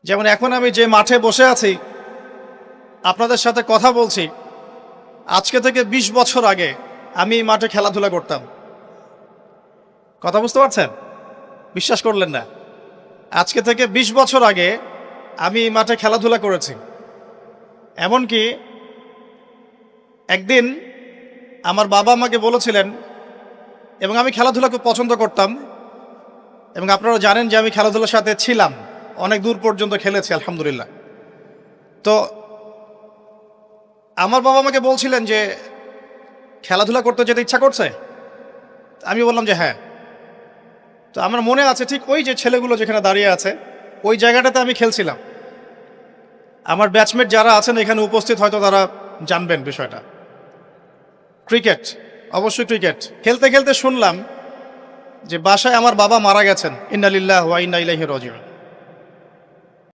যেমন এখন আমি যে মাঠে বসে আছি, আপনাদের সাথে কথা বলছি, আজকে থেকে ২০ বছর আগে আমি এই মাঠে খেলাধুলা করতাম। কথা বুঝতে পারছেন? বিশ্বাস করলেন না। আজকে থেকে ২০ বছর আগে আমি এই মাঠে খেলাধুলা করেছি। এমনকি একদিন আমার বাবা আমাকে বলেছিলেন, এবং আমি খেলাধুলা খুব পছন্দ করতাম, এবং আপনারা জানেন যে আমি খেলাধুলার সাথে ছিলাম, অনেক দূর পর্যন্ত খেলেছি আলহামদুলিল্লাহ। তো আমার বাবা আমাকে বলছিলেন যে খেলাধুলা করতে যেতে ইচ্ছা করছে। আমি বললাম যে হ্যাঁ। তো আমার মনে আছে ঠিক ওই যে ছেলেগুলো যেখানে দাঁড়িয়ে আছে ওই জায়গাটাতে আমি খেলছিলাম। আমার ব্যাচমেট যারা আছেন এখানে উপস্থিত হয়তো তারা জানবেন বিষয়টা। ক্রিকেট, অবশ্যই ক্রিকেট খেলতে খেলতে শুনলাম যে বাসায় আমার বাবা মারা গেছেন। ইন্না লিল্লাহি ওয়া ইন্না ইলাইহি রাজিউন।